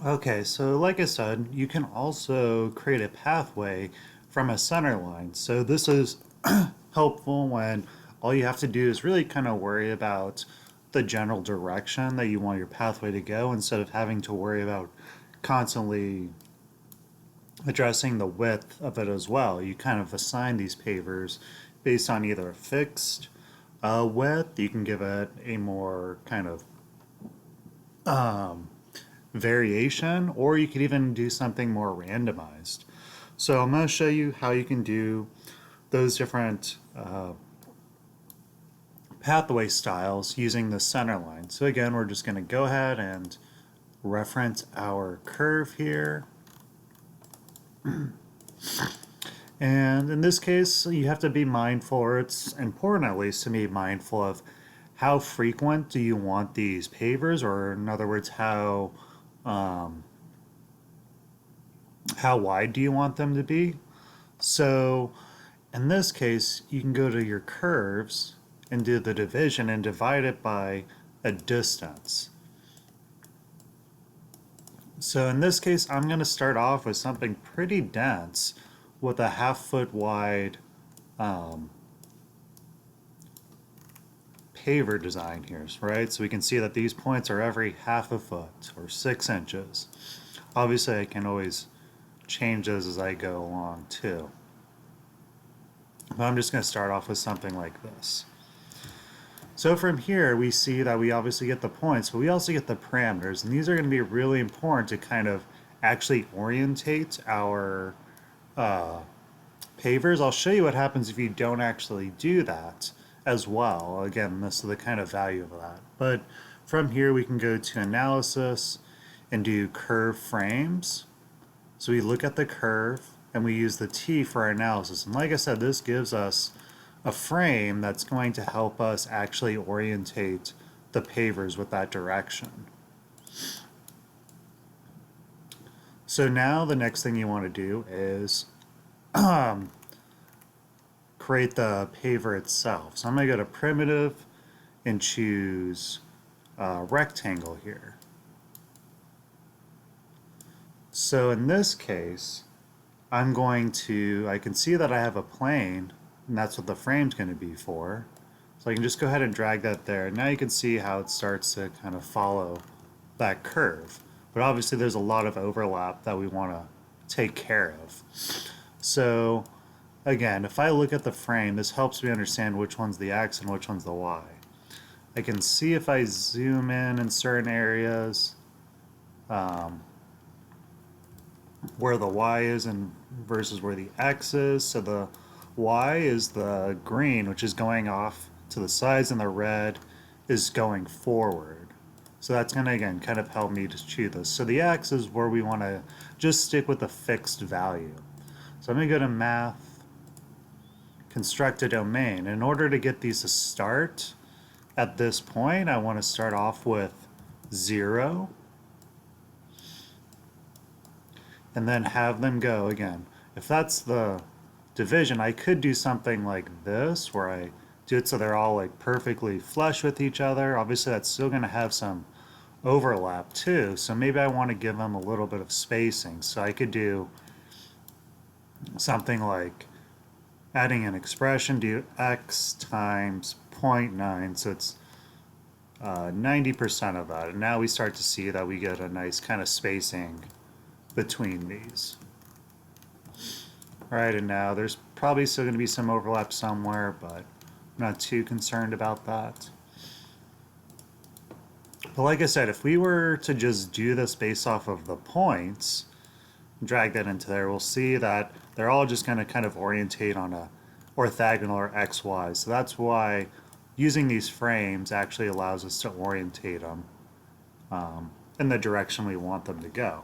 Okay, so like I said, you can also create a pathway from a center line. So this is helpful when all you have to do is really kind of worry about the general direction that you want your pathway to go instead of having to worry about constantly addressing the width of it as well. You kind of assign these pavers based on either a fixed width, you can give it a more kind of variation, or you could even do something more randomized. So I'm going to show you how you can do those different pathway styles using the center line. So again, we're just going to go ahead and reference our curve here. And in this case, you have to be mindful, or it's important at least to be mindful of how frequent do you want these pavers, or in other words, um, how wide do you want them to be? So in this case, you can go to your curves and do the division and divide it by a distance. So in this case, I'm going to start off with something pretty dense with a 1/2 foot wide um, paver design here, right? So we can see that these points are every 1/2 a foot or 6 inches. Obviously, I can always change those as I go along too. But I'm just going to start off with something like this. So from here, we see that we obviously get the points, but we also get the parameters. And these are going to be really important to kind of actually orientate our pavers. I'll show you what happens if you don't actually do that as well. Again, this is the kind of value of that. But from here, we can go to analysis and do curve frames. So we look at the curve and we use the T for our analysis. And like I said, this gives us a frame that's going to help us actually orientate the pavers with that direction. So now the next thing you want to do is create the paver itself. So I'm going to go to primitive and choose rectangle here. So in this case, I can see that I have a plane, and that's what the frame's going to be for. So I can just go ahead and drag that there. Now you can see how it starts to kind of follow that curve. But obviously there's a lot of overlap that we want to take care of. So again, if I look at the frame, this helps me understand which one's the X and which one's the Y. I can see if I zoom in certain areas where the Y is and versus where the X is. So the Y is the green, which is going off to the sides, and the red is going forward. So that's going to, again, kind of help me to choose this. So the X is where we want to just stick with a fixed value. So I'm going to go to Math, Construct a Domain. In order to get these to start at this point, I want to start off with 0. And then have them go again. If that's the division, I could do something like this where I do it so they're all like perfectly flush with each other. Obviously that's still going to have some overlap too, so maybe I want to give them a little bit of spacing. So I could do something like adding an expression, do x times 0.9, so it's 90% of that. And now we start to see that we get a nice kind of spacing between these. All right, and now there's probably still going to be some overlap somewhere, but I'm not too concerned about that. But like I said, if we were to just do this based off of the points, drag that into there, we'll see that they're all just going to kind of orientate on a orthogonal or XY. So that's why using these frames actually allows us to orientate them in the direction we want them to go.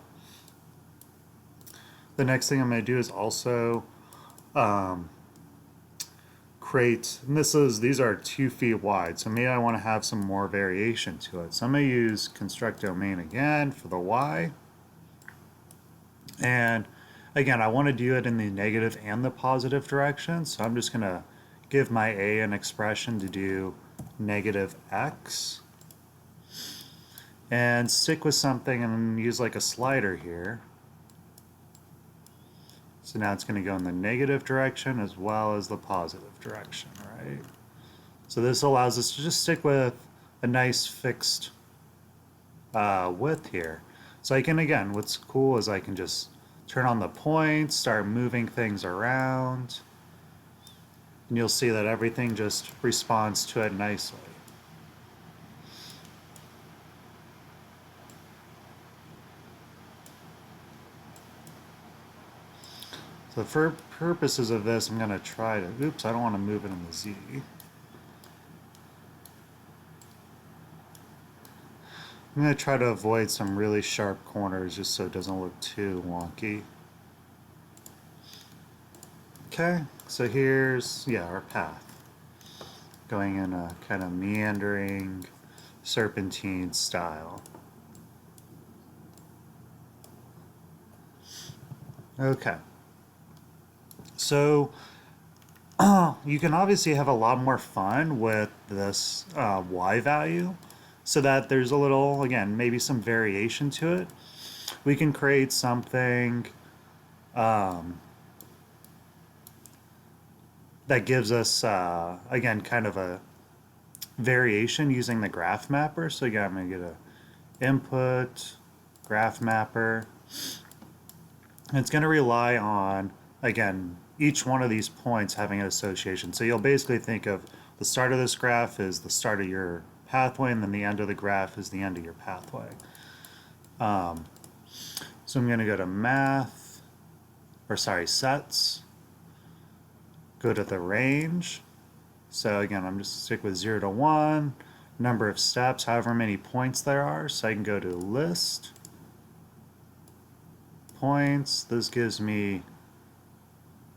The next thing I'm going to do is also create, and these are 2 feet wide, so maybe I want to have some more variation to it. So I'm going to use construct domain again for the Y. And again, I want to do it in the negative and the positive direction, so I'm just going to give my A an expression to do negative X. and stick with something and use like a slider here. So now it's going to go in the negative direction as well as the positive direction, right? So this allows us to just stick with a nice fixed width here. So I can, again, what's cool is I can just turn on the points, start moving things around, and you'll see that everything just responds to it nicely. So for purposes of this, I'm going to try to, oops, I don't want to move it in the Z. I'm going to try to avoid some really sharp corners just so it doesn't look too wonky. Okay, so here's, yeah, our path. Going in a kind of meandering serpentine style. Okay. So you can obviously have a lot more fun with this Y value so that there's a little, again, maybe some variation to it. We can create something that gives us, again, kind of a variation using the graph mapper. So again, I'm going to get a input graph mapper. And it's going to rely on, again, each one of these points having an association. So you'll basically think of the start of this graph is the start of your pathway, and then the end of the graph is the end of your pathway. So I'm going to go to math, or sorry, sets, go to the range. So again, I'm just stick with 0 to 1, number of steps, however many points there are. So I can go to list, points. This gives me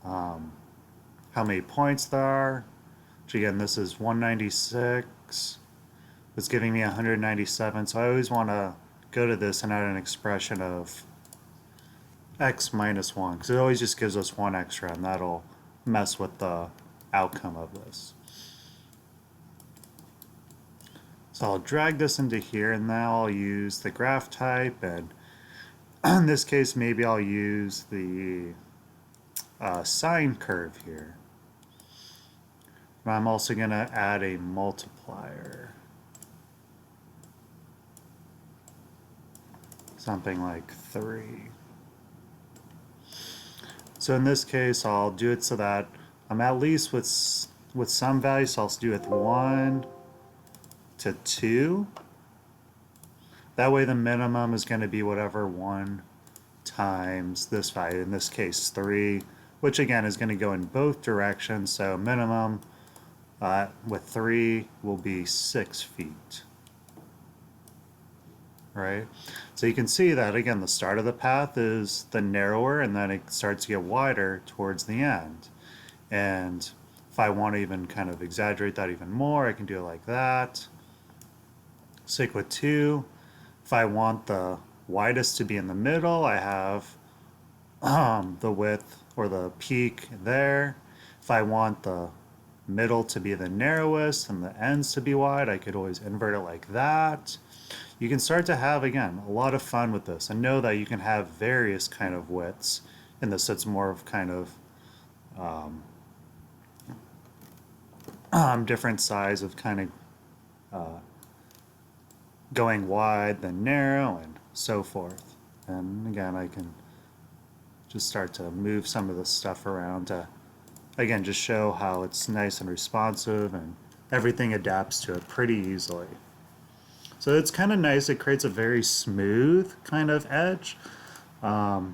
how many points there are, which again, this is 196. It's giving me 197. So I always want to go to this and add an expression of x minus 1, because it always just gives us 1 extra, and that'll mess with the outcome of this. So I'll drag this into here, and now I'll use the graph type, and in this case maybe I'll use the sine curve here. But I'm also going to add a multiplier. Something like 3. So in this case, I'll do it so that I'm at least with some values. So I'll do it with 1 to 2. That way the minimum is going to be whatever 1 times this value, in this case 3, which again is going to go in both directions. So minimum with 3 will be 6 feet. Right? So you can see that again the start of the path is the narrower, and then it starts to get wider towards the end. And if I want to even kind of exaggerate that even more, I can do it like that. Stick with 2. If I want the widest to be in the middle, I have the width or the peak there. If I want the middle to be the narrowest and the ends to be wide, I could always invert it like that. You can start to have, again, a lot of fun with this, and know that you can have various kind of widths in this. So it's more of kind of different size of kind of going wide then narrow and so forth. And again, I can just start to move some of this stuff around to, again, just show how it's nice and responsive and everything adapts to it pretty easily. So it's kind of nice. It creates a very smooth kind of edge. And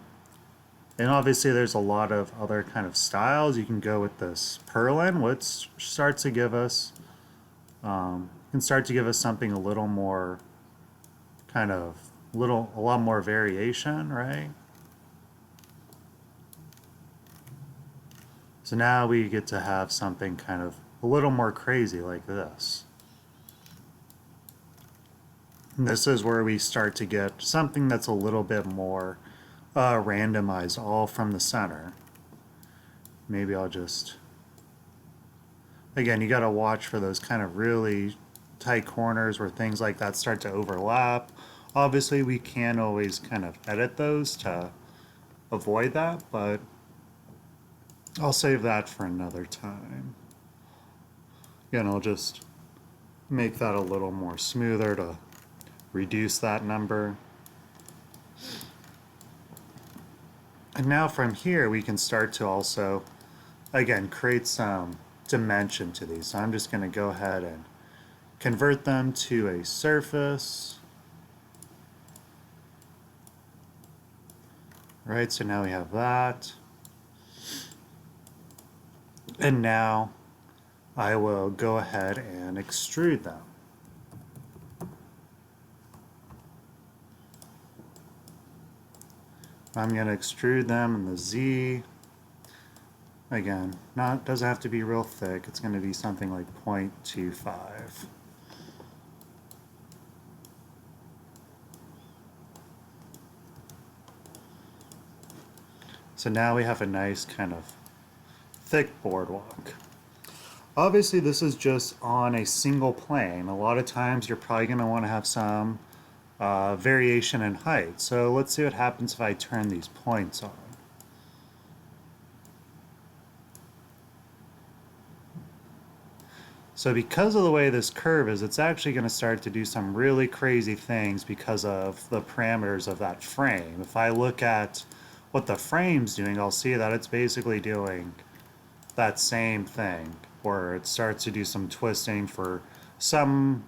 obviously there's a lot of other kind of styles. You can go with this purlin, which starts to give us, can start to give us something a little more kind of a lot more variation, right? So now we get to have something kind of a little more crazy like this. And this is where we start to get something that's a little bit more randomized, all from the center. Maybe I'll just, again, you got to watch for those kind of really tight corners where things like that start to overlap. Obviously, we can always kind of edit those to avoid that, but I'll save that for another time. Again, I'll just make that a little more smoother to reduce that number. And now from here, we can start to also, again, create some dimension to these. So I'm just going to go ahead and convert them to a surface. Right, so now we have that. And now I will go ahead and extrude them. I'm going to extrude them in the Z. Again, doesn't have to be real thick. It's going to be something like 0.25. So now we have a nice kind of thick boardwalk. Obviously, this is just on a single plane. A lot of times you're probably going to want to have some variation in height. So let's see what happens if I turn these points on. So because of the way this curve is, it's actually going to start to do some really crazy things because of the parameters of that frame. If I look at what the frame's doing, I'll see that it's basically doing that same thing, where it starts to do some twisting for some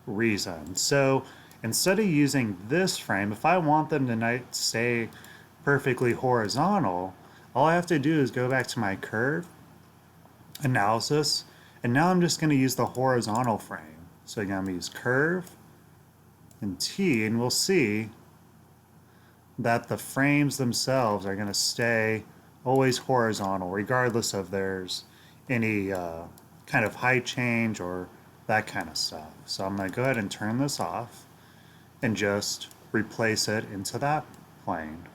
reason. So instead of using this frame, if I want them to stay perfectly horizontal, all I have to do is go back to my curve analysis, and now I'm just going to use the horizontal frame. So again, I'm going to use curve and T, and we'll see that the frames themselves are going to stay always horizontal, regardless of there's any kind of height change or that kind of stuff. So I'm going to go ahead and turn this off and just replace it into that plane.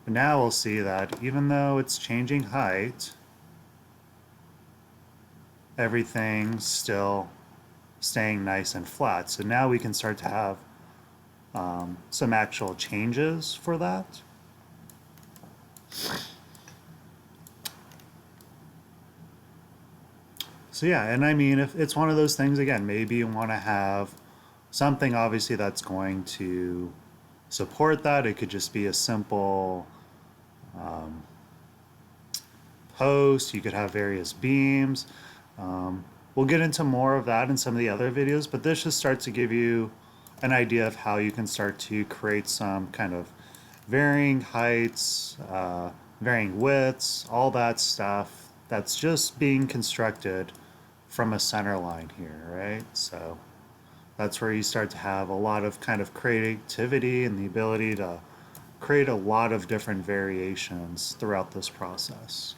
And now we'll see that even though it's changing height, everything's still staying nice and flat. So now we can start to have some actual changes for that. So yeah, and I mean, if it's one of those things, again, maybe you want to have something obviously that's going to support that. It could just be a simple post. You could have various beams. We'll get into more of that in some of the other videos, but this just starts to give you an idea of how you can start to create some kind of varying heights, varying widths, all that stuff that's just being constructed from a center line here, right? So that's where you start to have a lot of kind of creativity and the ability to create a lot of different variations throughout this process.